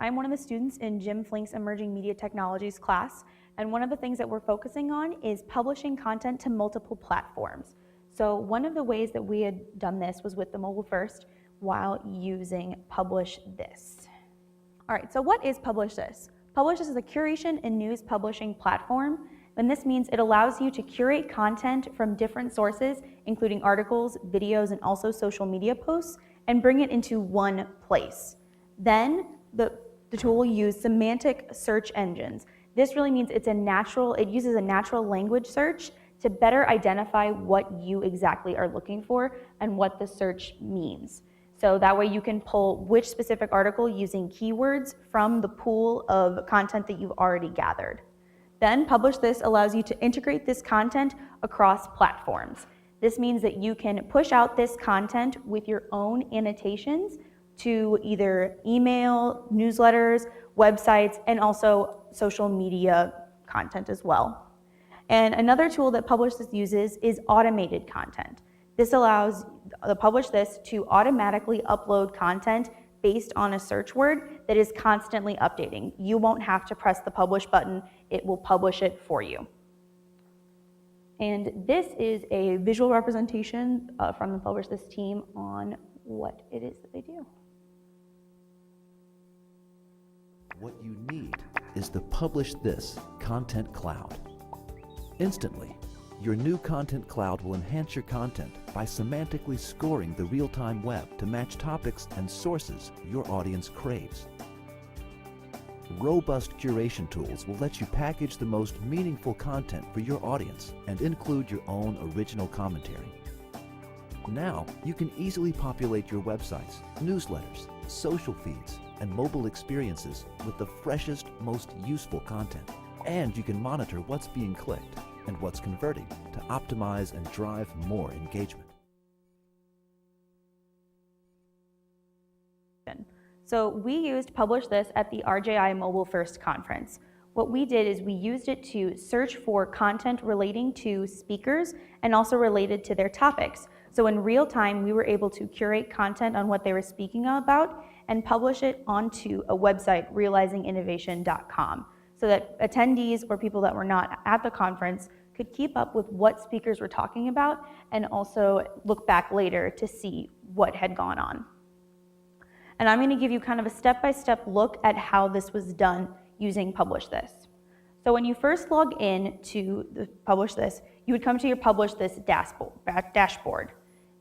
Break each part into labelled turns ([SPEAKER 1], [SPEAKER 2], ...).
[SPEAKER 1] I'm one of the students in Jim Flink's Emerging Media Technologies class, and one of the things that we're focusing on is publishing content to multiple platforms. So one of the ways that we had done this was with the mobile first while using PublishThis. All right, so what is PublishThis? PublishThis is a curation and news publishing platform, and this means it allows you to curate content from different sources, including articles, videos, and also social media posts, and bring it into one place. Then the tool will use semantic search engines. This really means it uses a natural language search to better identify what you exactly are looking for and what the search means. So that way you can pull which specific article using keywords from the pool of content that you've already gathered. Then PublishThis allows you to integrate this content across platforms. This means that you can push out this content with your own annotations to either email, newsletters, websites, and also social media content as well. And another tool that PublishThis uses is automated content. This allows the PublishThis to automatically upload content based on a search word that is constantly updating. You won't have to press the publish button, it will publish it for you. And this is a visual representation from the PublishThis team on what it is that they do.
[SPEAKER 2] What you need is the PublishThis Content Cloud. Instantly, your new Content Cloud will enhance your content by semantically scoring the real-time web to match topics and sources your audience craves. Robust curation tools will let you package the most meaningful content for your audience and include your own original commentary. Now, you can easily populate your websites, newsletters, social feeds, and mobile experiences with the freshest, most useful content. And you can monitor what's being clicked and what's converting to optimize and drive more engagement.
[SPEAKER 1] So we used PublishThis at the RJI Mobile First conference. What we did is we used it to search for content relating to speakers and also related to their topics. So in real time, we were able to curate content on what they were speaking about and publish it onto a website, realizinginnovation.com, so that attendees or people that were not at the conference could keep up with what speakers were talking about and also look back later to see what had gone on. And I'm going to give you kind of a step-by-step look at how this was done using PublishThis. So when you first log in to the PublishThis, you would come to your PublishThis dashboard.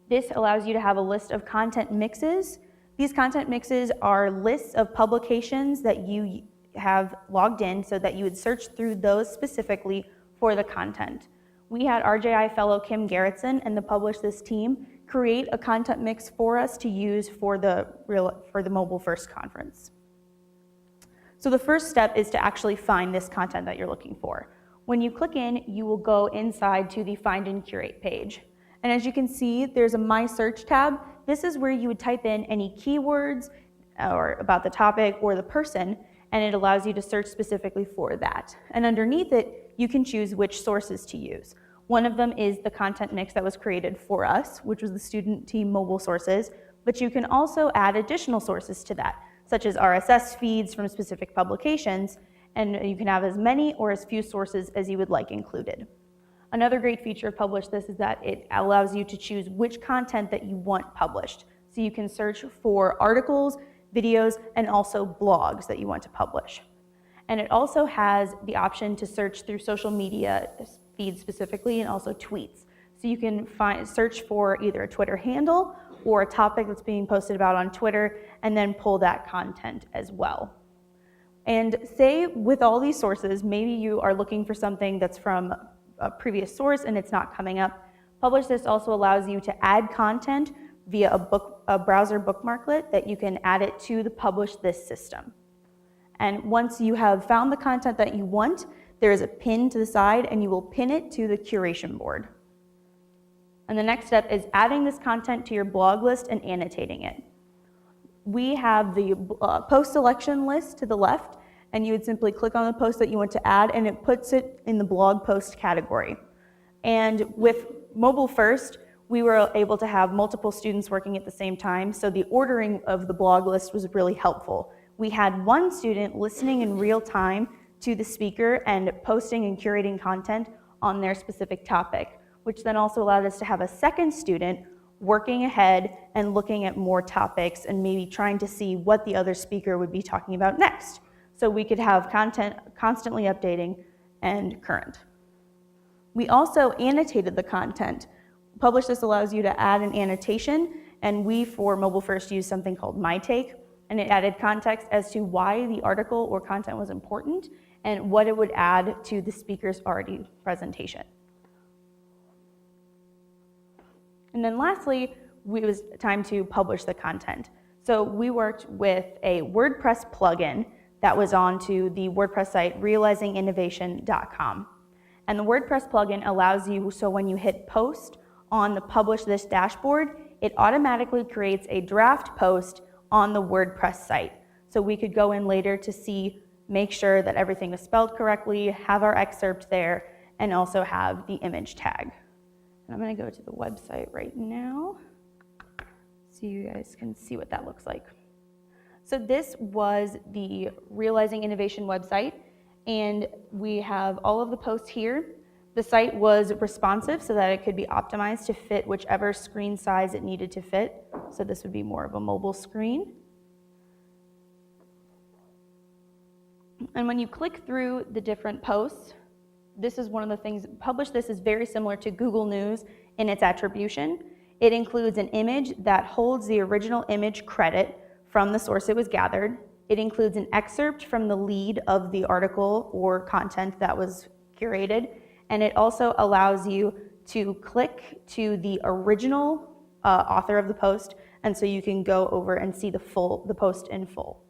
[SPEAKER 1] This allows you to have a list of content mixes. These content mixes are lists of publications that you have logged in so that you would search through those specifically for the content. We had RJI fellow Kim Gerritsen and the PublishThis team create a content mix for us to use for the Mobile First conference. So the first step is to actually find this content that you're looking for. When you click in, you will go inside to the Find and Curate page. And as you can see, there's a My Search tab. This is where you would type in any keywords or about the topic or the person, and it allows you to search specifically for that. And underneath it, you can choose which sources to use. One of them is the content mix that was created for us, which was the student team mobile sources, but you can also add additional sources to that, such as RSS feeds from specific publications, and you can have as many or as few sources as you would like included. Another great feature of PublishThis is that it allows you to choose which content that you want published. So you can search for articles, videos, and also blogs that you want to publish. And it also has the option to search through social media feeds specifically and also tweets. So you can search for either a Twitter handle or a topic that's being posted about on Twitter and then pull that content as well. And say with all these sources, maybe you are looking for something that's from a previous source and it's not coming up. PublishThis also allows you to add content via a browser bookmarklet that you can add it to the PublishThis system. And once you have found the content that you want, there is a pin to the side and you will pin it to the curation board. And the next step is adding this content to your blog list and annotating it. We have the post selection list to the left, and you would simply click on the post that you want to add and it puts it in the blog post category. And with Mobile First, we were able to have multiple students working at the same time, so the ordering of the blog list was really helpful. we had one student listening in real time to the speaker and posting and curating content on their specific topic, which then also allowed us to have a second student working ahead and looking at more topics and maybe trying to see what the other speaker would be talking about next. So we could have content constantly updating and current. We also annotated the content. PublishThis allows you to add an annotation, and we, for Mobile First, use something called My Take, and it added context as to why the article or content was important and what it would add to the speaker's already presentation. And then lastly, it was time to publish the content. So we worked with a WordPress plugin that was onto the WordPress site realizinginnovation.com. And the WordPress plugin allows you, so when you hit post on the Publish This dashboard, it automatically creates a draft post on the WordPress site. So we could go in later to see, make sure that everything is spelled correctly, have our excerpt there, and also have the image tag. And I'm going to go to the website right now so you guys can see what that looks like. So this was the Realizing Innovation website, and we have all of the posts here. The site was responsive so that it could be optimized to fit whichever screen size it needed to fit. So this would be more of a mobile screen. And when you click through the different posts, this is one of the things, PublishThis is very similar to Google News in its attribution. It includes an image that holds the original image credit from the source it was gathered. It includes an excerpt from the lead of the article or content that was curated. And it also allows you to click to the original author of the post, and so you can go over and see the post in full.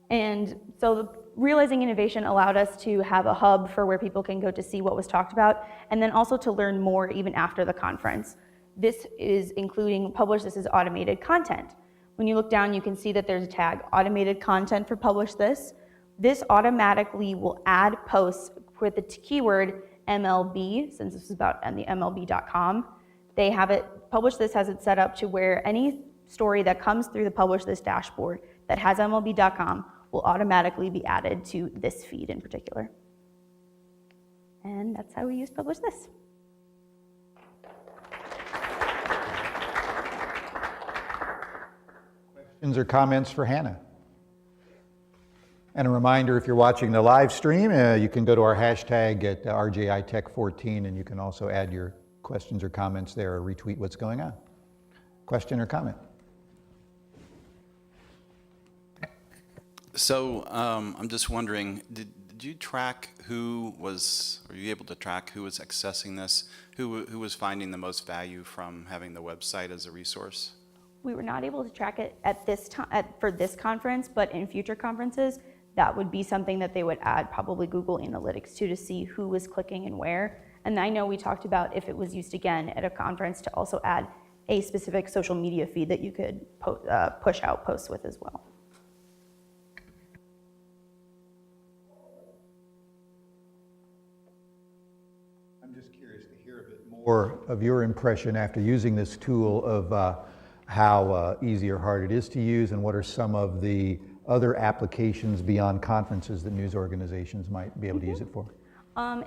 [SPEAKER 1] And so the Realizing Innovation allowed us to have a hub for where people can go to see what was talked about, and then also to learn more even after the conference. This is including PublishThis' automated content. When you look down, you can see that there's a tag, automated content for PublishThis. This automatically will add posts with the keyword MLB, since this is about the MLB.com. They have it, PublishThis has it set up to where any story that comes through the PublishThis dashboard that has MLB.com will automatically be added to this feed in particular. And that's how we use PublishThis.
[SPEAKER 3] Questions or comments for Hannah? And a reminder, if you're watching the live stream, you can go to our hashtag at RJITech14, and you can also add your questions or comments there or retweet what's going on. Question or comment?
[SPEAKER 4] So I'm just wondering, did you track were you able to track who was accessing this, who was finding the most value from having the website as a resource?
[SPEAKER 1] We were not able to track it at this time for this conference, but in future conferences, that would be something that they would add probably Google Analytics to see who was clicking and where. And I know we talked about if it was used again at a conference to also add a specific social media feed that you could push out posts with as well.
[SPEAKER 3] I'm just curious to hear a bit more of your impression after using this tool of how easy or hard it is to use, and what are some of the other applications beyond conferences that news organizations might be able to use it for?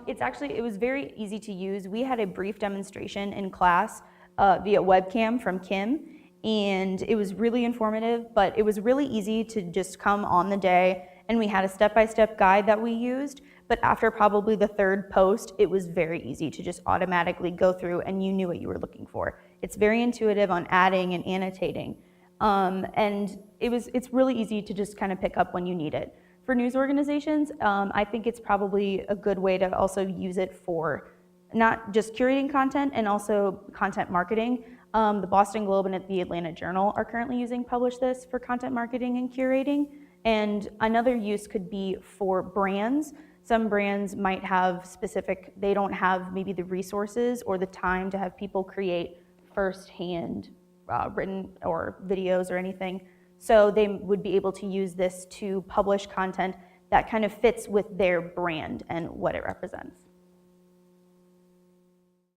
[SPEAKER 1] It was very easy to use. We had a brief demonstration in class via webcam from Kim, and it was really informative, but it was really easy to just come on the day, and we had a step-by-step guide that we used, but after probably the third post, it was very easy to just automatically go through and you knew what you were looking for. It's very intuitive on adding and annotating. And it's really easy to just kind of pick up when you need it. For news organizations, I think it's probably a good way to also use it for not just curating content and also content marketing. The Boston Globe and the Atlanta Journal are currently using PublishThis for content marketing and curating. And another use could be for brands. Some brands might have they don't have maybe the resources or the time to have people create firsthand written or videos or anything. So they would be able to use this to publish content that kind of fits with their brand and what it represents.